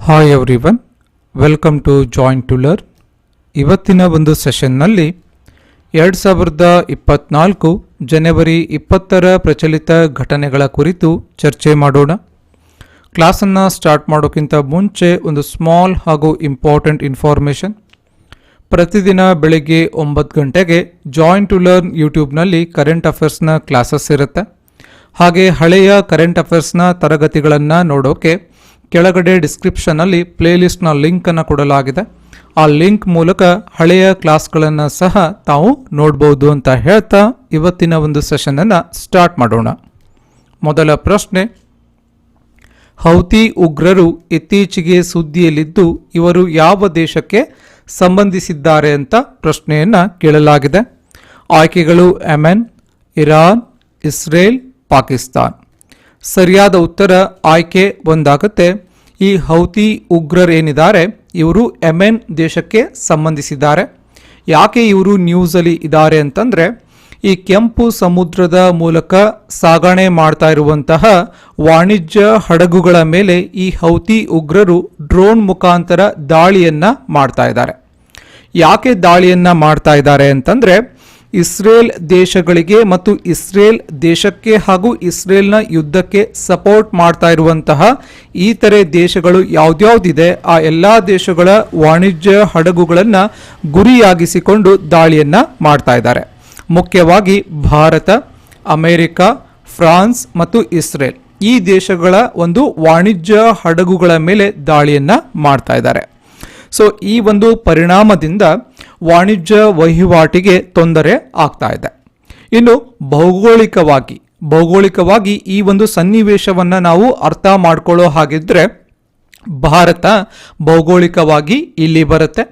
Hi everyone, welcome to join to learn. ಇವತ್ತಿನ ಒಂದು ಸೆಷನ್ನಲ್ಲಿ 2024 ಜನವರಿ 20ರ ಪ್ರಚಲಿತ ಘಟನೆಗಳ ಕುರಿತು ಚರ್ಚೆ ಮಾಡೋಣ. ಕ್ಲಾಸನ್ನು ಸ್ಟಾರ್ಟ್ ಮಾಡೋಕ್ಕಿಂತ ಮುಂಚೆ ಒಂದು ಸ್ಮಾಲ್ ಹಾಗೂ ಇಂಪಾರ್ಟೆಂಟ್ ಇನ್ಫಾರ್ಮೇಷನ್. ಪ್ರತಿದಿನ ಬೆಳಗ್ಗೆ 9 ಗಂಟೆಗೆ ಜಾಯಿನ್ ಟು ಲರ್ನ್ ಯೂಟ್ಯೂಬ್ನಲ್ಲಿ ಕರೆಂಟ್ ಅಫೇರ್ಸ್ನ ಕ್ಲಾಸಸ್ ಇರುತ್ತೆ. ಹಾಗೆ ಹಳೆಯ ಕರೆಂಟ್ ಅಫೇರ್ಸ್ನ ತರಗತಿಗಳನ್ನು ನೋಡೋಕೆ ಕೆಳಗಡೆ ಡಿಸ್ಕ್ರಿಪ್ಷನಲ್ಲಿ ಪ್ಲೇಲಿಸ್ಟ್ನ ಲಿಂಕನ್ನು ಕೊಡಲಾಗಿದೆ. ಆ ಲಿಂಕ್ ಮೂಲಕ ಹಳೆಯ ಕ್ಲಾಸ್ಗಳನ್ನು ಸಹ ತಾವು ನೋಡ್ಬೋದು ಅಂತ ಹೇಳ್ತಾ ಇವತ್ತಿನ ಒಂದು ಸೆಷನನ್ನು ಸ್ಟಾರ್ಟ್ ಮಾಡೋಣ. ಮೊದಲ ಪ್ರಶ್ನೆ, ಹೌತಿ ಉಗ್ರರು ಇತ್ತೀಚೆಗೆ ಸುದ್ದಿಯಲ್ಲಿದ್ದು ಇವರು ಯಾವ ದೇಶಕ್ಕೆ ಸಂಬಂಧಿಸಿದ್ದಾರೆ ಅಂತ ಪ್ರಶ್ನೆಯನ್ನು ಕೇಳಲಾಗಿದೆ. ಆಯ್ಕೆಗಳು ಯೆಮೆನ್, ಇರಾನ್, ಇಸ್ರೇಲ್, ಪಾಕಿಸ್ತಾನ್. ಸರಿಯಾದ ಉತ್ತರ ಆಯ್ಕೆ ಒಂದಾಗುತ್ತೆ. ಈ ಹೌತಿ ಉಗ್ರರೇನಿದ್ದಾರೆ ಇವರು ಯೆಮೆನ್ ದೇಶಕ್ಕೆ ಸಂಬಂಧಿಸಿದ್ದಾರೆ. ಯಾಕೆ ಇವರು ನ್ಯೂಸಲ್ಲಿ ಇದ್ದಾರೆ ಅಂತಂದರೆ, ಈ ಕೆಂಪು ಸಮುದ್ರದ ಮೂಲಕ ಸಾಗಣೆ ಮಾಡ್ತಾ ಇರುವಂತಹ ವಾಣಿಜ್ಯ ಹಡಗುಗಳ ಮೇಲೆ ಈ ಹೌತಿ ಉಗ್ರರು ಡ್ರೋನ್ ಮುಖಾಂತರ ದಾಳಿಯನ್ನು ಮಾಡ್ತಾ ಇದ್ದಾರೆ. ಯಾಕೆ ದಾಳಿಯನ್ನು ಮಾಡ್ತಾ ಇದ್ದಾರೆ ಅಂತಂದರೆ, ಇಸ್ರೇಲ್ ದೇಶಗಳಿಗೆ ಮತ್ತು ಇಸ್ರೇಲ್ ದೇಶಕ್ಕೆ ಹಾಗೂ ಇಸ್ರೇಲ್ನ ಯುದ್ಧಕ್ಕೆ ಸಪೋರ್ಟ್ ಮಾಡ್ತಾ ಇರುವಂತಹ ಇತರೆ ದೇಶಗಳು ಯಾವ್ದ್ಯಾವ್ದಿದೆ ಆ ಎಲ್ಲ ದೇಶಗಳ ವಾಣಿಜ್ಯ ಹಡಗುಗಳನ್ನು ಗುರಿಯಾಗಿಸಿಕೊಂಡು ದಾಳಿಯನ್ನು ಮಾಡ್ತಾ ಇದ್ದಾರೆ. ಮುಖ್ಯವಾಗಿ ಭಾರತ, ಅಮೆರಿಕ, ಫ್ರಾನ್ಸ್ ಮತ್ತು ಇಸ್ರೇಲ್ ಈ ದೇಶಗಳ ಒಂದು ವಾಣಿಜ್ಯ ಹಡಗುಗಳ ಮೇಲೆ ದಾಳಿಯನ್ನು ಮಾಡ್ತಾ ಇದ್ದಾರೆ. ಸೊ ಈ ಒಂದು ಪರಿಣಾಮದಿಂದ ವಾಣಿಜ್ಯ ವಹಿವಾಟಿಗೆ ತೊಂದರೆ ಆಗ್ತಾ ಇದೆ. ಇನ್ನು ಭೌಗೋಳಿಕವಾಗಿ ಈ ಒಂದು ಸನ್ನಿವೇಶವನ್ನು ನಾವು ಅರ್ಥ ಮಾಡ್ಕೊಳ್ಳೋ ಹಾಗಿದ್ರೆ, ಭಾರತ ಭೌಗೋಳಿಕವಾಗಿ ಇಲ್ಲಿ ಬರುತ್ತೆ.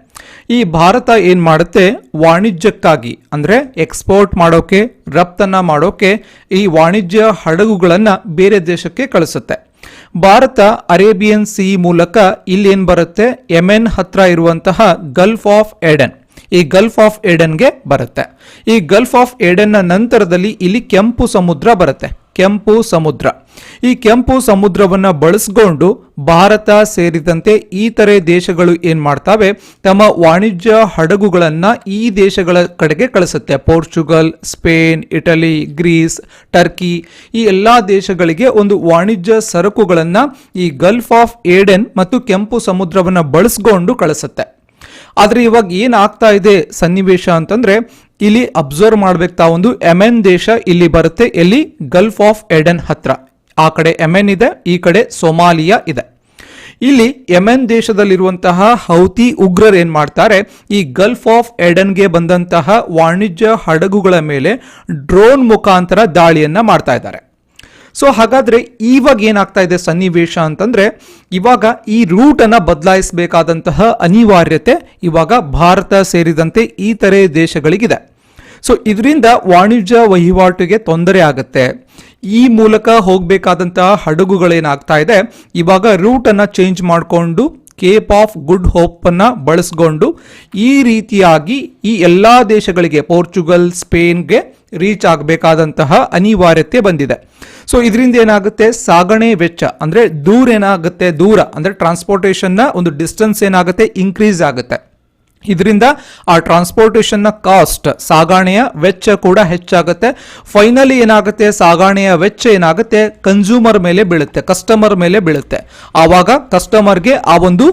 ಈ ಭಾರತ ಏನು ಮಾಡುತ್ತೆ, ವಾಣಿಜ್ಯಕ್ಕಾಗಿ ಅಂದರೆ ಎಕ್ಸ್ಪೋರ್ಟ್ ಮಾಡೋಕೆ, ರಫ್ತನ್ನು ಮಾಡೋಕೆ ಈ ವಾಣಿಜ್ಯ ಹಡಗುಗಳನ್ನು ಬೇರೆ ದೇಶಕ್ಕೆ ಕಳಿಸುತ್ತೆ. ಭಾರತ ಅರೇಬಿಯನ್ ಸಿ ಮೂಲಕ ಇಲ್ಲೇನು ಬರುತ್ತೆ, ಯೆಮೆನ್ ಹತ್ರ ಇರುವಂತಹ ಗಲ್ಫ್ ಆಫ್ ಏಡನ್, ಈ ಗಲ್ಫ್ ಆಫ್ ಏಡನ್ಗೆ ಬರುತ್ತೆ. ಈ ಗಲ್ಫ್ ಆಫ್ ಏಡನ್ನ ನಂತರದಲ್ಲಿ ಇಲ್ಲಿ ಕೆಂಪು ಸಮುದ್ರ ಬರುತ್ತೆ. ಈ ಕೆಂಪು ಸಮುದ್ರವನ್ನು ಬಳಸ್ಕೊಂಡು ಭಾರತ ಸೇರಿದಂತೆ ಇತರೆ ದೇಶಗಳು ಏನ್ ಮಾಡ್ತಾವೆ, ತಮ್ಮ ವಾಣಿಜ್ಯ ಹಡಗುಗಳನ್ನು ಈ ದೇಶಗಳ ಕಡೆಗೆ ಕಳಿಸುತ್ತೆ. Portugal, Spain, Italy, Greece, Turkey ಈ ಎಲ್ಲ ದೇಶಗಳಿಗೆ ಒಂದು ವಾಣಿಜ್ಯ ಸರಕುಗಳನ್ನು ಈ ಗಲ್ಫ್ ಆಫ್ ಏಡನ್ ಮತ್ತು ಕೆಂಪು ಸಮುದ್ರವನ್ನು ಬಳಸ್ಕೊಂಡು ಕಳಿಸುತ್ತೆ. ಆದರೆ ಇವಾಗ ಏನಾಗ್ತಾ ಇದೆ ಸನ್ನಿವೇಶ ಅಂತಂದ್ರೆ, ಇಲ್ಲಿ ಅಬ್ಸರ್ವ್ ಮಾಡ್ಬೇಕು ತಾವೊಂದು, ಯೆಮೆನ್ ದೇಶ ಇಲ್ಲಿ ಬರುತ್ತೆ, ಎಲ್ಲಿ ಗಲ್ಫ್ ಆಫ್ ಏಡನ್ ಹತ್ರ. ಆ ಕಡೆ ಯೆಮೆನ್ ಇದೆ, ಈ ಕಡೆ ಸೊಮಾಲಿಯಾ ಇದೆ. ಇಲ್ಲಿ ಯೆಮೆನ್ ದೇಶದಲ್ಲಿರುವಂತಹ ಹೌತಿ ಉಗ್ರರು ಏನ್ ಮಾಡ್ತಾರೆ, ಈ ಗಲ್ಫ್ ಆಫ್ ಏಡನ್ಗೆ ಬಂದಂತಹ ವಾಣಿಜ್ಯ ಹಡಗುಗಳ ಮೇಲೆ ಡ್ರೋನ್ ಮುಖಾಂತರ ದಾಳಿಯನ್ನ ಮಾಡ್ತಾ ಇದ್ದಾರೆ. ಸೊ ಹಾಗಾದ್ರೆ ಇವಾಗ ಏನಾಗ್ತಾ ಇದೆ ಸನ್ನಿವೇಶ ಅಂತಂದ್ರೆ, ಇವಾಗ ಈ ರೂಟ್ ಅನ್ನ ಬದಲಾಯಿಸಬೇಕಾದಂತಹ ಅನಿವಾರ್ಯತೆ ಇವಾಗ ಭಾರತ ಸೇರಿದಂತೆ ಇತರೆ ದೇಶಗಳಿಗಿದೆ. ಸೊ ಇದರಿಂದ ವಾಣಿಜ್ಯ ವಹಿವಾಟಿಗೆ ತೊಂದರೆ ಆಗುತ್ತೆ. ಈ ಮೂಲಕ ಹೋಗಬೇಕಾದಂತಹ ಹಡಗುಗಳೇನಾಗ್ತಾ ಇದೆ, ಇವಾಗ ರೂಟ್ ಅನ್ನ ಚೇಂಜ್ ಮಾಡಿಕೊಂಡು ಕೇಪ್ ಆಫ್ ಗುಡ್ ಹೋಪ್ ಅನ್ನ ಬಳಸ್ಕೊಂಡು ಈ ರೀತಿಯಾಗಿ ಈ ಎಲ್ಲಾ ದೇಶಗಳಿಗೆ, ಪೋರ್ಚುಗಲ್, ಸ್ಪೇನ್ಗೆ ರೀಚ್ ಆಗಬೇಕಾದಂತಹ ಅನಿವಾರ್ಯತೆ ಬಂದಿದೆ. ಸೊ ಇದರಿಂದ ಏನಾಗುತ್ತೆ, ಸಾಗಣೆ ವೆಚ್ಚ ಅಂದ್ರೆ ದೂರ ಅಂದ್ರೆ ಟ್ರಾನ್ಸ್ಪೋರ್ಟೇಷನ್ನ ಒಂದು ಡಿಸ್ಟೆನ್ಸ್ ಏನಾಗುತ್ತೆ, ಇನ್ಕ್ರೀಸ್ ಆಗುತ್ತೆ. ಇದರಿಂದ ಆ ಟ್ರಾನ್ಸ್ಪೋರ್ಟೇಷನ್ನ ಕಾಸ್ಟ್, ಸಾಗಣೆಯ ವೆಚ್ಚ ಕೂಡ ಹೆಚ್ಚಾಗುತ್ತೆ. ಫೈನಲಿ ಏನಾಗುತ್ತೆ, ಸಾಗಣೆಯ ವೆಚ್ಚ ಏನಾಗುತ್ತೆ, ಕನ್ಸ್ಯೂಮರ್ ಮೇಲೆ ಬೀಳುತ್ತೆ, ಕಸ್ಟಮರ್ ಮೇಲೆ ಬೀಳುತ್ತೆ. ಆವಾಗ ಕಸ್ಟಮರ್ಗೆ ಆ ಒಂದು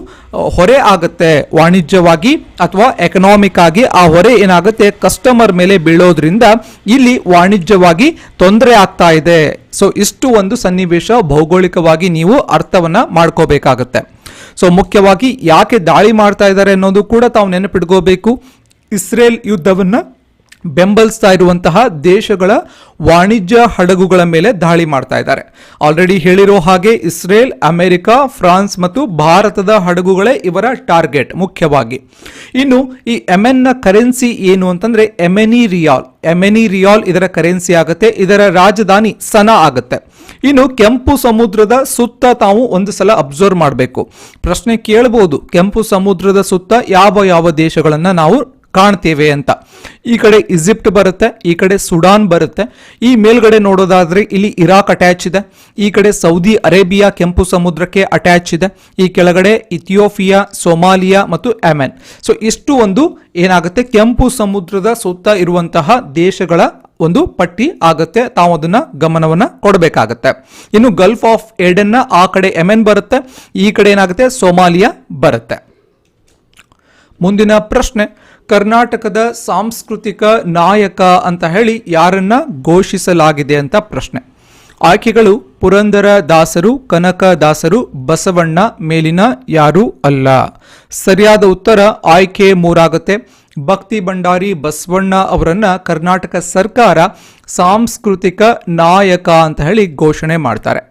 ಹೊರೆ ಆಗುತ್ತೆ, ವಾಣಿಜ್ಯವಾಗಿ ಅಥವಾ ಎಕನಾಮಿಕ್ ಆಗಿ ಆ ಹೊರೆ ಏನಾಗುತ್ತೆ ಕಸ್ಟಮರ್ ಮೇಲೆ ಬೀಳೋದ್ರಿಂದ ಇಲ್ಲಿ ವಾಣಿಜ್ಯವಾಗಿ ತೊಂದರೆ ಆಗ್ತಾ ಇದೆ. ಸೊ ಇಷ್ಟು ಒಂದು ಸನ್ನಿವೇಶ ಭೌಗೋಳಿಕವಾಗಿ ನೀವು ಅರ್ಥವನ್ನ ಮಾಡ್ಕೋಬೇಕಾಗತ್ತೆ. ಸೊ ಮುಖ್ಯವಾಗಿ ಯಾಕೆ ದಾಳಿ ಮಾಡ್ತಾ ಇದ್ದಾರೆ ಅನ್ನೋದು ಕೂಡ ತಾವು ನೆನಪಿಟ್ಕೋಬೇಕು. ಇಸ್ರೇಲ್ ಯುದ್ಧವನ್ನ ಬೆಂಬಲಿಸ್ತಾ ಇರುವಂತಹ ದೇಶಗಳ ವಾಣಿಜ್ಯ ಹಡಗುಗಳ ಮೇಲೆ ದಾಳಿ ಮಾಡ್ತಾ ಇದ್ದಾರೆ. ಆಲ್ರೆಡಿ ಹೇಳಿರೋ ಹಾಗೆ ಇಸ್ರೇಲ್, ಅಮೆರಿಕ, ಫ್ರಾನ್ಸ್ ಮತ್ತು ಭಾರತದ ಹಡಗುಗಳೇ ಇವರ ಟಾರ್ಗೆಟ್ ಮುಖ್ಯವಾಗಿ. ಇನ್ನು ಈ ಯೆಮೆನ್ನ ಕರೆನ್ಸಿ ಏನು ಅಂತಂದ್ರೆ ಯೆಮೆನಿ ರಿಯಾಲ್ ಇದರ ಕರೆನ್ಸಿ ಆಗುತ್ತೆ. ಇದರ ರಾಜಧಾನಿ ಸನಾ ಆಗುತ್ತೆ. ಇನ್ನು ಕೆಂಪು ಸಮುದ್ರದ ಸುತ್ತ ತಾವು ಒಂದು ಸಲ ಅಬ್ಸರ್ವ್ ಮಾಡಬೇಕು. ಪ್ರಶ್ನೆ ಕೇಳಬಹುದು, ಕೆಂಪು ಸಮುದ್ರದ ಸುತ್ತ ಯಾವ ದೇಶಗಳನ್ನ ನಾವು ಕಾಣ್ತೇವೆ ಅಂತ. ಈ ಕಡೆ ಈಜಿಪ್ಟ್ ಬರುತ್ತೆ, ಈ ಕಡೆ ಸುಡಾನ್ ಬರುತ್ತೆ. ಈ ಮೇಲ್ಗಡೆ ನೋಡೋದಾದ್ರೆ ಇಲ್ಲಿ ಇರಾಕ್ ಅಟ್ಯಾಚ್ ಇದೆ, ಈ ಕಡೆ ಸೌದಿ ಅರೇಬಿಯಾ ಕೆಂಪು ಸಮುದ್ರಕ್ಕೆ ಅಟ್ಯಾಚ್ ಇದೆ, ಈ ಕೆಳಗಡೆ ಇಥಿಯೋಪಿಯಾ, ಸೊಮಾಲಿಯಾ ಮತ್ತು ಯೆಮೆನ್. ಸೊ ಇಷ್ಟು ಒಂದು ಏನಾಗುತ್ತೆ ಕೆಂಪು ಸಮುದ್ರದ ಸುತ್ತ ಇರುವಂತಹ ದೇಶಗಳ ಒಂದು ಪಟ್ಟಿ ಆಗತ್ತೆ. ತಾವು ಅದನ್ನ ಗಮನವನ್ನ ಕೊಡಬೇಕಾಗತ್ತೆ. ಇನ್ನು ಗಲ್ಫ್ ಆಫ್ ಏಡನ್ ಆ ಕಡೆ ಯೆಮೆನ್ ಬರುತ್ತೆ, ಈ ಕಡೆ ಏನಾಗುತ್ತೆ ಸೊಮಾಲಿಯಾ ಬರುತ್ತೆ. ಮುಂದಿನ ಪ್ರಶ್ನೆ, ಕರ್ನಾಟಕದ ಸಾಂಸ್ಕೃತಿಕ ನಾಯಕ ಅಂತ ಹೇಳಿ ಯಾರನ್ನ ಘೋಷಿಸಲಾಗಿದೆ ಅಂತ ಪ್ರಶ್ನೆ. ಆಯ್ಕೆಗಳು ಪುರಂದರ ದಾಸರು, ಕನಕ ದಾಸರು, ಬಸವಣ್ಣ, ಮೇಲಿನ ಯಾರೂ ಅಲ್ಲ. ಸರಿಯಾದ ಉತ್ತರ ಆಯ್ಕೆ 3 ಆಗುತ್ತೆ. ಭಕ್ತಿ ಭಂಡಾರಿ ಬಸವಣ್ಣ ಅವರನ್ನ ಕರ್ನಾಟಕ ಸರ್ಕಾರ ಸಾಂಸ್ಕೃತಿಕ ನಾಯಕ ಅಂತ ಹೇಳಿ ಘೋಷಣೆ ಮಾಡ್ತಾರೆ.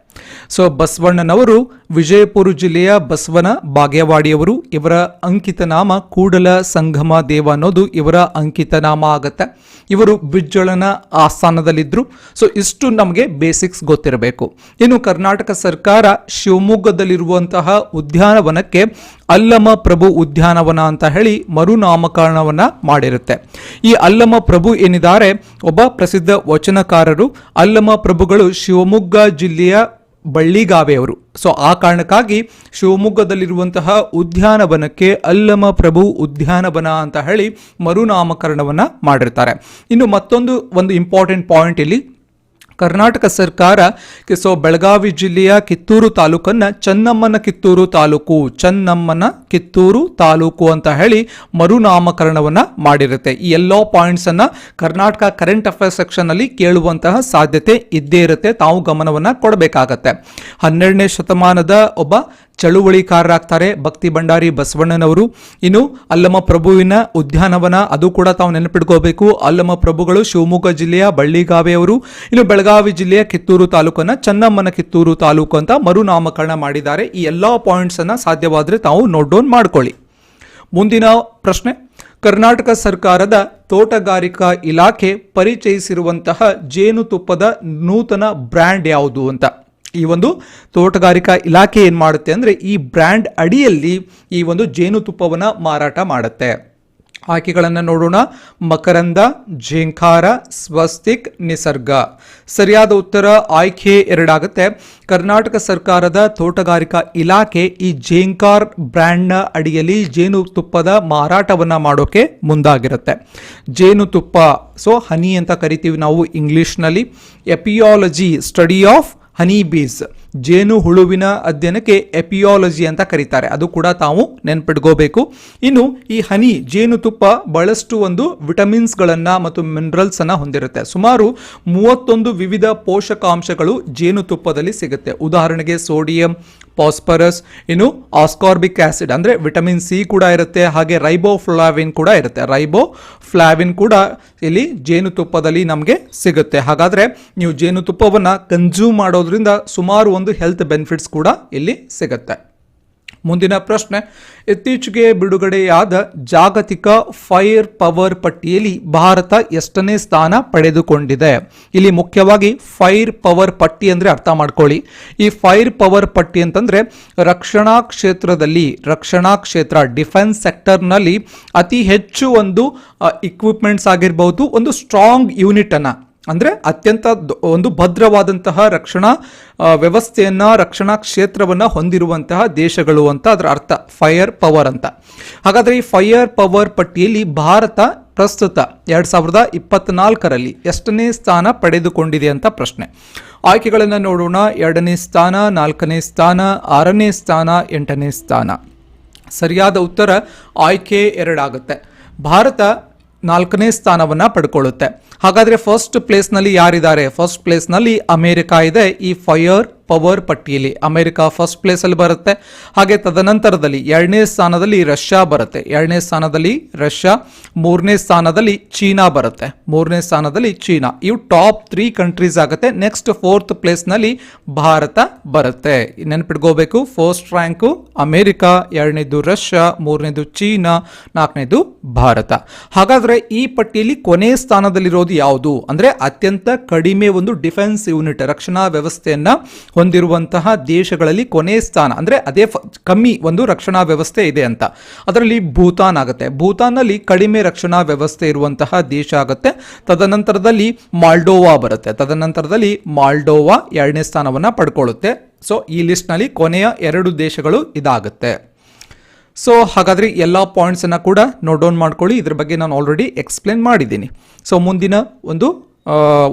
ಸೊ ಬಸವಣ್ಣನವರು ವಿಜಯಪುರ ಜಿಲ್ಲೆಯ ಬಸವನ ಬಾಗೇವಾಡಿಯವರು. ಇವರ ಅಂಕಿತ ನಾಮ ಕೂಡಲ ಸಂಗಮ ದೇವ ಅನ್ನೋದು ಇವರ ಅಂಕಿತ ನಾಮ ಆಗತ್ತೆ. ಇವರು ಬಿಜ್ಜಳನ ಆಸ್ಥಾನದಲ್ಲಿದ್ದರು. ಸೊ ಇಷ್ಟು ನಮಗೆ ಬೇಸಿಕ್ಸ್ ಗೊತ್ತಿರಬೇಕು. ಇನ್ನು ಕರ್ನಾಟಕ ಸರ್ಕಾರ ಶಿವಮೊಗ್ಗದಲ್ಲಿರುವಂತಹ ಉದ್ಯಾನವನಕ್ಕೆ ಅಲ್ಲಮ ಪ್ರಭು ಉದ್ಯಾನವನ ಅಂತ ಹೇಳಿ ಮರುನಾಮಕರಣವನ್ನ ಮಾಡಿರುತ್ತೆ. ಈ ಅಲ್ಲಮ ಪ್ರಭು ಏನಿದ್ದಾರೆ ಒಬ್ಬ ಪ್ರಸಿದ್ಧ ವಚನಕಾರರು. ಅಲ್ಲಮ ಪ್ರಭುಗಳು ಶಿವಮೊಗ್ಗ ಜಿಲ್ಲೆಯ ಬಳ್ಳಿಗಾವೆಯವರು. ಸೊ ಆ ಕಾರಣಕ್ಕಾಗಿ ಶಿವಮೊಗ್ಗದಲ್ಲಿರುವಂತಹ ಉದ್ಯಾನವನಕ್ಕೆ ಅಲ್ಲಮ ಪ್ರಭು ಉದ್ಯಾನವನ ಅಂತ ಹೇಳಿ ಮರುನಾಮಕರಣವನ್ನ ಮಾಡಿರ್ತಾರೆ. ಇನ್ನು ಮತ್ತೊಂದು ಒಂದು ಇಂಪಾರ್ಟೆಂಟ್ ಪಾಯಿಂಟ್ ಇಲ್ಲಿ, ಕರ್ನಾಟಕ ಸರ್ಕಾರ ಬೆಳಗಾವಿ ಜಿಲ್ಲೆಯ ಕಿತ್ತೂರು ತಾಲೂಕನ್ನ ಚೆನ್ನಮ್ಮನ ಕಿತ್ತೂರು ತಾಲೂಕು, ಚೆನ್ನಮ್ಮನ ಕಿತ್ತೂರು ತಾಲೂಕು ಅಂತ ಹೇಳಿ ಮರುನಾಮಕರಣವನ್ನ ಮಾಡಿರುತ್ತೆ. ಈ ಎಲ್ಲಾ ಪಾಯಿಂಟ್ಸ್ ಅನ್ನ ಕರ್ನಾಟಕ ಕರೆಂಟ್ ಅಫೇರ್ಸ್ ಸೆಕ್ಷನ್ ಅಲ್ಲಿ ಕೇಳುವಂತಹ ಸಾಧ್ಯತೆ ಇದ್ದೇ ಇರುತ್ತೆ. ತಾವು ಗಮನವನ್ನ ಕೊಡಬೇಕಾಗತ್ತೆ. 12ನೇ ಶತಮಾನದ ಒಬ್ಬ ಚಳುವಳಿಕಾರರಾಗ್ತಾರೆ ಭಕ್ತಿ ಭಂಡಾರಿ ಬಸವಣ್ಣನವರು. ಇನ್ನು ಅಲ್ಲಮ ಪ್ರಭುವಿನ ಉದ್ಯಾನವನ ಅದು ಕೂಡ ತಾವು ನೆನಪಿಟ್ಕೋಬೇಕು. ಅಲ್ಲಮ ಪ್ರಭುಗಳು ಶಿವಮೊಗ್ಗ ಜಿಲ್ಲೆಯ ಬಳ್ಳಿಗಾವೆಯವರು. ಇನ್ನು ಬೆಳಗಾವಿ ಜಿಲ್ಲೆಯ ಕಿತ್ತೂರು ತಾಲೂಕನ್ನ ಚೆನ್ನಮ್ಮನ ಕಿತ್ತೂರು ತಾಲೂಕು ಅಂತ ಮರುನಾಮಕರಣ ಮಾಡಿದ್ದಾರೆ. ಈ ಎಲ್ಲಾ ಪಾಯಿಂಟ್ಸ್ ಅನ್ನ ಸಾಧ್ಯವಾದರೆ ತಾವು ನೋಟ್ ಡೌನ್ ಮಾಡ್ಕೊಳ್ಳಿ. ಮುಂದಿನ ಪ್ರಶ್ನೆ, ಕರ್ನಾಟಕ ಸರ್ಕಾರದ ತೋಟಗಾರಿಕಾ ಇಲಾಖೆ ಪರಿಚಯಿಸಿರುವಂತಹ ಜೇನುತುಪ್ಪದ ನೂತನ ಬ್ರ್ಯಾಂಡ್ ಯಾವುದು ಅಂತ. ಈ ಒಂದು ತೋಟಗಾರಿಕಾ ಇಲಾಖೆ ಏನ್ ಮಾಡುತ್ತೆ ಅಂದ್ರೆ ಈ ಬ್ರ್ಯಾಂಡ್ ಅಡಿಯಲ್ಲಿ ಈ ಒಂದು ಜೇನುತುಪ್ಪವನ್ನ ಮಾರಾಟ ಮಾಡುತ್ತೆ. ಆಯ್ಕೆಗಳನ್ನು ನೋಡೋಣ. ಮಕರಂದ, ಝೇಂಕಾರ, ಸ್ವಸ್ತಿಕ್, ನಿಸರ್ಗ. ಸರಿಯಾದ ಉತ್ತರ ಆಯ್ಕೆ 2 ಆಗುತ್ತೆ. ಕರ್ನಾಟಕ ಸರ್ಕಾರದ ತೋಟಗಾರಿಕಾ ಇಲಾಖೆ ಈ ಝೇಂಕಾರ್ ಬ್ರ್ಯಾಂಡ್ನ ಅಡಿಯಲ್ಲಿ ಜೇನುತುಪ್ಪದ ಮಾರಾಟವನ್ನ ಮಾಡೋಕೆ ಮುಂದಾಗಿರುತ್ತೆ. ಜೇನುತುಪ್ಪ, ಸೊ ಹನಿ ಅಂತ ಕರಿತೀವಿ ನಾವು ಇಂಗ್ಲಿಷ್ನಲ್ಲಿ. ಎಪಿಯಾಲಜಿ, ಸ್ಟಡಿ ಆಫ್ ಹನಿ ಬೀಸ್, ಜೇನು ಹುಳುವಿನ ಅಧ್ಯಯನಕ್ಕೆ ಎಪಿಯಾಲಜಿ ಅಂತ ಕರೀತಾರೆ. ಅದು ಕೂಡ ತಾವು ನೆನ್ಪಿಟ್ಕೋಬೇಕು. ಇನ್ನು ಈ ಹನಿ ಜೇನುತುಪ್ಪ ಬಹಳಷ್ಟು ಒಂದು ವಿಟಮಿನ್ಸ್ಗಳನ್ನ ಮತ್ತು ಮಿನರಲ್ಸ್ ಅನ್ನ ಹೊಂದಿರುತ್ತೆ. ಸುಮಾರು 31 ವಿವಿಧ ಪೋಷಕಾಂಶಗಳು ಜೇನುತುಪ್ಪದಲ್ಲಿ ಸಿಗುತ್ತೆ. ಉದಾಹರಣೆಗೆ ಸೋಡಿಯಂ, ಫಾಸ್ಫರಸ್, ಇನ್ನು ಆಸ್ಕಾರ್ಬಿಕ್ ಆಸಿಡ್ ಅಂದ್ರೆ ವಿಟಮಿನ್ ಸಿ ಕೂಡ ಇರುತ್ತೆ. ಹಾಗೆ ರೈಬೋಫ್ಲಾವಿನ್ ಕೂಡ ಇರುತ್ತೆ. ರೈಬೋಫ್ಲಾವಿನ್ ಕೂಡ ಇಲ್ಲಿ ಜೇನುತುಪ್ಪದಲ್ಲಿ ನಮಗೆ ಸಿಗುತ್ತೆ. ಹಾಗಾದ್ರೆ ನೀವು ಜೇನುತುಪ್ಪವನ್ನ ಕನ್ಸ್ಯೂಮ್ ಮಾಡೋದ್ರಿಂದ ಸುಮಾರು ಒಂದು ಹೆಲ್ತ್ ಬೆನಿಫಿಟ್ಸ್ ಕೂಡ ಇಲ್ಲಿ ಸಿಗುತ್ತೆ. ಮುಂದಿನ ಪ್ರಶ್ನೆ, ಇತ್ತೀಚೆಗೆ ಬಿಡುಗಡೆಯಾದ ಜಾಗತಿಕ ಫೈರ್ ಪವರ್ ಪಟ್ಟಿಯಲ್ಲಿ ಭಾರತ ಎಷ್ಟನೇ ಸ್ಥಾನ ಪಡೆದುಕೊಂಡಿದೆ? ಇಲ್ಲಿ ಮುಖ್ಯವಾಗಿ ಫೈರ್ ಪವರ್ ಪಟ್ಟಿ ಅಂದ್ರೆ ಅರ್ಥ ಮಾಡ್ಕೊಳ್ಳಿ. ಈ ಫೈರ್ ಪವರ್ ಪಟ್ಟಿ ಅಂತಂದ್ರೆ ರಕ್ಷಣಾ ಕ್ಷೇತ್ರ ಡಿಫೆನ್ಸ್ ಸೆಕ್ಟರ್ನಲ್ಲಿ ಅತಿ ಹೆಚ್ಚು ಒಂದು ಇಕ್ವಿಪ್ಮೆಂಟ್ಸ್ ಆಗಿರಬಹುದು, ಒಂದು ಸ್ಟ್ರಾಂಗ್ ಯೂನಿಟ್ ಅನ್ನ ಅಂದ್ರೆ ಅತ್ಯಂತ ಒಂದು ಭದ್ರವಾದಂತಹ ರಕ್ಷಣಾ ವ್ಯವಸ್ಥೆಯನ್ನ, ರಕ್ಷಣಾ ಕ್ಷೇತ್ರವನ್ನ ಹೊಂದಿರುವಂತಹ ದೇಶಗಳು ಅಂತ ಅದರ ಅರ್ಥ ಫೈರ್ ಪವರ್ ಅಂತ. ಹಾಗಾದ್ರೆ ಈ ಫೈರ್ ಪವರ್ ಪಟ್ಟಿಯಲ್ಲಿ ಭಾರತ ಪ್ರಸ್ತುತ 2024ರಲ್ಲಿ ಎಷ್ಟನೇ ಸ್ಥಾನ ಪಡೆದುಕೊಂಡಿದೆ ಅಂತ ಪ್ರಶ್ನೆ. ಆಯ್ಕೆಗಳನ್ನು ನೋಡೋಣ. 2ನೇ ಸ್ಥಾನ, 4ನೇ ಸ್ಥಾನ, 6ನೇ ಸ್ಥಾನ, 8ನೇ ಸ್ಥಾನ. ಸರಿಯಾದ ಉತ್ತರ ಆಯ್ಕೆ 2 ಆಗುತ್ತೆ. ಭಾರತ 4ನೇ ಸ್ಥಾನವನ್ನ ಪಡ್ಕೊಳ್ಳುತ್ತೆ. ಹಾಗಾದ್ರೆ ಫಸ್ಟ್ ಪ್ಲೇಸ್ನಲ್ಲಿ ಯಾರಿದ್ದಾರೆ? ಫಸ್ಟ್ ಪ್ಲೇಸ್ನಲ್ಲಿ ಅಮೆರಿಕ ಇದೆ. ಈ ಫೈರ್ ಪವರ್ ಪಟ್ಟಿಯಲ್ಲಿ ಅಮೆರಿಕ ಫಸ್ಟ್ ಪ್ಲೇಸ್ ಅಲ್ಲಿ ಬರುತ್ತೆ. ಹಾಗೆ ತದನಂತರದಲ್ಲಿ 2ನೇ ಸ್ಥಾನದಲ್ಲಿ ರಷ್ಯಾ ಬರುತ್ತೆ. 2ನೇ ಸ್ಥಾನದಲ್ಲಿ ರಷ್ಯಾ, 3ನೇ ಸ್ಥಾನದಲ್ಲಿ ಚೀನಾ ಬರುತ್ತೆ. 3ನೇ ಸ್ಥಾನದಲ್ಲಿ ಚೀನಾ. ಇವು ಟಾಪ್ 3 ಕಂಟ್ರೀಸ್ ಆಗುತ್ತೆ. ನೆಕ್ಸ್ಟ್ 4th ಪ್ಲೇಸ್ ನಲ್ಲಿ ಭಾರತ ಬರುತ್ತೆ. ನೆನಪಿಟ್ಕೋಬೇಕು, ಫಸ್ಟ್ ರ್ಯಾಂಕು ಅಮೆರಿಕ, 2ನೇದು ರಷ್ಯಾ, 3ನೇದು ಚೀನಾ, 4ನೇದು ಭಾರತ. ಹಾಗಾದ್ರೆ ಈ ಪಟ್ಟಿಯಲ್ಲಿ ಕೊನೆ ಸ್ಥಾನದಲ್ಲಿರೋದು ಯಾವುದು ಅಂದ್ರೆ ಅತ್ಯಂತ ಕಡಿಮೆ ಒಂದು ಡಿಫೆನ್ಸ್ ಯೂನಿಟ್, ರಕ್ಷಣಾ ವ್ಯವಸ್ಥೆಯನ್ನ ಹೊಂದಿರುವಂತಹ ದೇಶಗಳಲ್ಲಿ ಕೊನೆಯ ಸ್ಥಾನ, ಅಂದರೆ ಅದೇ ಕಮ್ಮಿ ಒಂದು ರಕ್ಷಣಾ ವ್ಯವಸ್ಥೆ ಇದೆ ಅಂತ. ಅದರಲ್ಲಿ ಭೂತಾನ್ ಆಗುತ್ತೆ. ಭೂತಾನ್ನಲ್ಲಿ ಕಡಿಮೆ ರಕ್ಷಣಾ ವ್ಯವಸ್ಥೆ ಇರುವಂತಹ ದೇಶ ಆಗುತ್ತೆ. ತದನಂತರದಲ್ಲಿ ಮಾಲ್ಡೋವಾ ಬರುತ್ತೆ. ತದನಂತರದಲ್ಲಿ ಮಾಲ್ಡೋವಾ 2ನೇ ಸ್ಥಾನವನ್ನು ಪಡ್ಕೊಳ್ಳುತ್ತೆ. ಸೊ ಈ ಲಿಸ್ಟ್ನಲ್ಲಿ ಕೊನೆಯ 2 ದೇಶಗಳು ಇದಾಗುತ್ತೆ. ಸೊ ಹಾಗಾದರೆ ಎಲ್ಲ ಪಾಯಿಂಟ್ಸನ್ನು ಕೂಡ ನೋಟ್ ಡೌನ್ ಮಾಡ್ಕೊಳ್ಳಿ. ಇದ್ರ ಬಗ್ಗೆ ನಾನು ಆಲ್ರೆಡಿ ಎಕ್ಸ್ಪ್ಲೇನ್ ಮಾಡಿದ್ದೀನಿ. ಸೊ ಮುಂದಿನ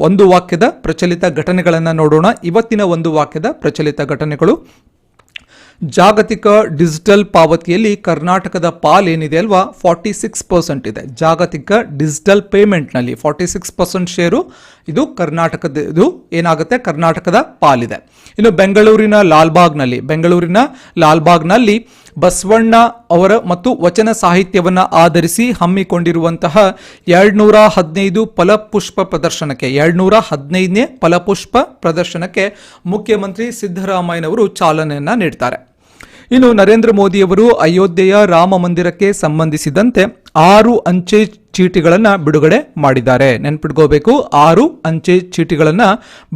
ಒಂದು ವಾಕ್ಯದ ಪ್ರಚಲಿತ ಘಟನೆಗಳನ್ನು ನೋಡೋಣ. ಇವತ್ತಿನ ಒಂದು ವಾಕ್ಯದ ಪ್ರಚಲಿತ ಘಟನೆಗಳು: ಜಾಗತಿಕ ಡಿಜಿಟಲ್ ಪಾವತಿಯಲ್ಲಿ ಕರ್ನಾಟಕದ ಪಾಲೇನಿದೆ ಅಲ್ವಾ, 46% ಇದೆ. ಜಾಗತಿಕ ಡಿಜಿಟಲ್ ಪೇಮೆಂಟ್ನಲ್ಲಿ 46% ಶೇರು ಇದು ಕರ್ನಾಟಕದ, ಇದು ಏನಾಗುತ್ತೆ ಕರ್ನಾಟಕದ ಪಾಲಿದೆ. ಇನ್ನು ಬೆಂಗಳೂರಿನ ಲಾಲ್ಬಾಗ್ನಲ್ಲಿ ಬಸವಣ್ಣ ಅವರ ಮತ್ತು ವಚನ ಸಾಹಿತ್ಯವನ್ನು ಆಧರಿಸಿ ಹಮ್ಮಿಕೊಂಡಿರುವಂತಹ 215 ಫಲಪುಷ್ಪ ಪ್ರದರ್ಶನಕ್ಕೆ 215ನೇ ಫಲಪುಷ್ಪ ಪ್ರದರ್ಶನಕ್ಕೆ ಮುಖ್ಯಮಂತ್ರಿ ಸಿದ್ದರಾಮಯ್ಯನವರು ಚಾಲನೆಯನ್ನು ನೀಡ್ತಾರೆ. ಇನ್ನು ನರೇಂದ್ರ ಮೋದಿಯವರು ಅಯೋಧ್ಯೆಯ ರಾಮ ಮಂದಿರಕ್ಕೆ ಸಂಬಂಧಿಸಿದಂತೆ 6 ಅಂಚೆ ಚೀಟಿಗಳನ್ನು ಬಿಡುಗಡೆ ಮಾಡಿದ್ದಾರೆ. ನೆನ್ಪಿಟ್ಕೋಬೇಕು, 6 ಅಂಚೆ ಚೀಟಿಗಳನ್ನು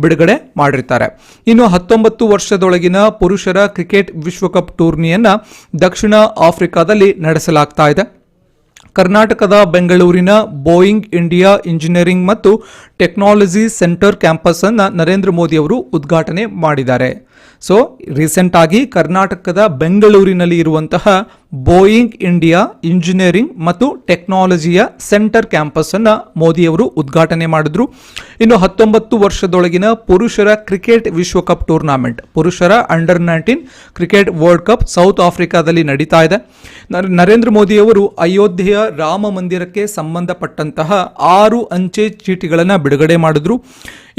ಬಿಡುಗಡೆ ಮಾಡಿರ್ತಾರೆ. ಇನ್ನು 19 ವರ್ಷದೊಳಗಿನ ಪುರುಷರ ಕ್ರಿಕೆಟ್ ವಿಶ್ವಕಪ್ ಟೂರ್ನಿಯನ್ನು ದಕ್ಷಿಣ ಆಫ್ರಿಕಾದಲ್ಲಿ ನಡೆಸಲಾಗ್ತಾ ಇದೆ. ಕರ್ನಾಟಕದ ಬೆಂಗಳೂರಿನ ಬೋಯಿಂಗ್ ಇಂಡಿಯಾ ಇಂಜಿನಿಯರಿಂಗ್ ಮತ್ತು ಟೆಕ್ನಾಲಜಿ ಸೆಂಟರ್ ಕ್ಯಾಂಪಸ್ ಅನ್ನು ನರೇಂದ್ರ ಮೋದಿ ಅವರು ಉದ್ಘಾಟನೆ ಮಾಡಿದ್ದಾರೆ. ಸೊ ರೀಸೆಂಟ್ ಆಗಿ ಕರ್ನಾಟಕದ ಬೆಂಗಳೂರಿನಲ್ಲಿ ಇರುವಂತಹ ಬೋಯಿಂಗ್ ಇಂಡಿಯಾ ಇಂಜಿನಿಯರಿಂಗ್ ಮತ್ತು ಟೆಕ್ನಾಲಜಿಯ ಸೆಂಟರ್ ಕ್ಯಾಂಪಸ್ ಅನ್ನು ಮೋದಿಯವರು ಉದ್ಘಾಟನೆ ಮಾಡಿದ್ರು. ಇನ್ನು 19 ವರ್ಷದೊಳಗಿನ ಪುರುಷರ ಕ್ರಿಕೆಟ್ ವಿಶ್ವಕಪ್ ಟೂರ್ನಾಮೆಂಟ್, ಪುರುಷರ ಅಂಡರ್-19 ಕ್ರಿಕೆಟ್ ವರ್ಲ್ಡ್ ಕಪ್ ಸೌತ್ ಆಫ್ರಿಕಾದಲ್ಲಿ ನಡೀತಾ ಇದೆ. ನರೇಂದ್ರ ಮೋದಿಯವರು ಅಯೋಧ್ಯೆಯ ರಾಮ ಮಂದಿರಕ್ಕೆ ಸಂಬಂಧಪಟ್ಟಂತಹ 6 ಅಂಚೆ ಚೀಟಿಗಳನ್ನು ಬಿಡುಗಡೆ ಮಾಡಿದ್ರು.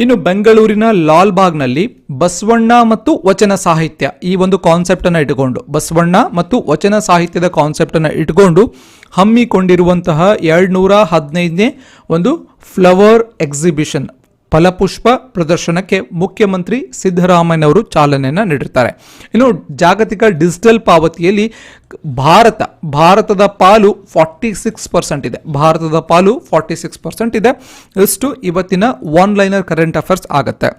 ಇನ್ನು ಬೆಂಗಳೂರಿನ ಲಾಲ್ಬಾಗ್ನಲ್ಲಿ ಬಸವಣ್ಣ ಮತ್ತು ವಚನ ಸಾಹಿತ್ಯ ಈ ಒಂದು ಕಾನ್ಸೆಪ್ಟ್ ಅನ್ನು ಇಟ್ಟುಕೊಂಡು, ಬಸವಣ್ಣ ಮತ್ತು ವಚನ ಸಾಹಿತ್ಯದ ಕಾನ್ಸೆಪ್ಟ್ ಅನ್ನು ಇಟ್ಟುಕೊಂಡು ಹಮ್ಮಿಕೊಂಡಿರುವಂತಹ 215ನೇ ಒಂದು ಫ್ಲವರ್ ಎಕ್ಸಿಬಿಷನ್, ಫಲಪುಷ್ಪ ಪ್ರದರ್ಶನಕ್ಕೆ ಮುಖ್ಯಮಂತ್ರಿ ಸಿದ್ದರಾಮಯ್ಯನವರು ಚಾಲನೆಯನ್ನು ನೀಡಿರ್ತಾರೆ. ಇನ್ನು ಜಾಗತಿಕ ಡಿಜಿಟಲ್ ಪಾವತಿಯಲ್ಲಿ ಭಾರತದ ಪಾಲು 46% ಇದೆ. ಭಾರತದ ಪಾಲು 46% ಇದೆ. ಇಷ್ಟು ಇವತ್ತಿನ ಒನ್ ಲೈನರ್ ಕರೆಂಟ್ ಅಫೇರ್ಸ್ ಆಗುತ್ತೆ.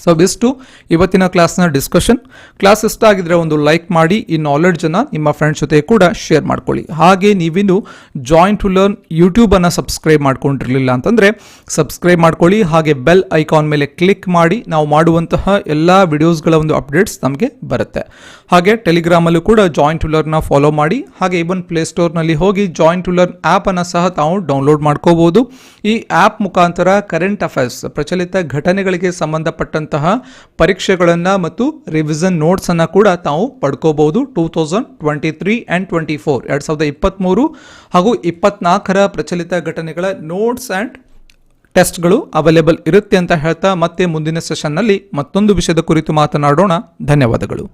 ಸೊ ಇಷ್ಟು ಇವತ್ತಿನ ಕ್ಲಾಸ್ನ ಡಿಸ್ಕಷನ್. ಕ್ಲಾಸ್ ಇಷ್ಟ ಆಗಿದ್ರೆ ಒಂದು ಲೈಕ್ ಮಾಡಿ, ಈ ನಾಲೆಡ್ಜನ್ನು ನಿಮ್ಮ ಫ್ರೆಂಡ್ಸ್ ಜೊತೆ ಕೂಡ ಶೇರ್ ಮಾಡ್ಕೊಳ್ಳಿ. ಹಾಗೆ ನೀವಿನ್ನು ಜಾಯಿನ್ ಟು ಲರ್ನ್ ಯೂಟ್ಯೂಬನ್ನು ಸಬ್ಸ್ಕ್ರೈಬ್ ಮಾಡ್ಕೊಂಡಿರಲಿಲ್ಲ ಅಂತಂದರೆ ಸಬ್ಸ್ಕ್ರೈಬ್ ಮಾಡ್ಕೊಳ್ಳಿ. ಹಾಗೆ ಬೆಲ್ ಐಕಾನ್ ಮೇಲೆ ಕ್ಲಿಕ್ ಮಾಡಿ, ನಾವು ಮಾಡುವಂತಹ ಎಲ್ಲ ವಿಡಿಯೋಸ್ಗಳ ಒಂದು ಅಪ್ಡೇಟ್ಸ್ ನಮಗೆ ಬರುತ್ತೆ. ಹಾಗೆ ಟೆಲಿಗ್ರಾಮಲ್ಲೂ ಕೂಡ ಜಾಯಿನ್ ಟು ಲರ್ನ್ನ ಫಾಲೋ ಮಾಡಿ. ಹಾಗೆ ಇವನ್ ಪ್ಲೇಸ್ಟೋರ್ನಲ್ಲಿ ಹೋಗಿ ಜಾಯಿನ್ ಟು ಲರ್ನ್ ಆ್ಯಪನ್ನು ಸಹ ತಾವು ಡೌನ್ಲೋಡ್ ಮಾಡ್ಕೋಬೋದು. ಈ ಆ್ಯಪ್ ಮುಖಾಂತರ ಕರೆಂಟ್ ಅಫೇರ್ಸ್, ಪ್ರಚಲಿತ ಘಟನೆಗಳಿಗೆ ಸಂಬಂಧಪಟ್ಟಂತಹ ಪರೀಕ್ಷೆಗಳನ್ನು ಮತ್ತು ರಿವಿಷನ್ ನೋಟ್ಸ್ ಅನ್ನು ಕೂಡ ತಾವು ಪಡ್ಕೋಬಹುದು. 2023 and 24 2023 ಹಾಗೂ 24ರ ಪ್ರಚಲಿತ ಘಟನೆಗಳ ನೋಟ್ಸ್ ಆ್ಯಂಡ್ ಟೆಸ್ಟ್ಗಳು ಅವೈಲೇಬಲ್ ಇರುತ್ತೆ ಅಂತ ಹೇಳ್ತಾ ಮತ್ತೆ ಮುಂದಿನ ಸೆಷನ್ನಲ್ಲಿ ಮತ್ತೊಂದು ವಿಷಯದ ಕುರಿತು ಮಾತನಾಡೋಣ. ಧನ್ಯವಾದಗಳು.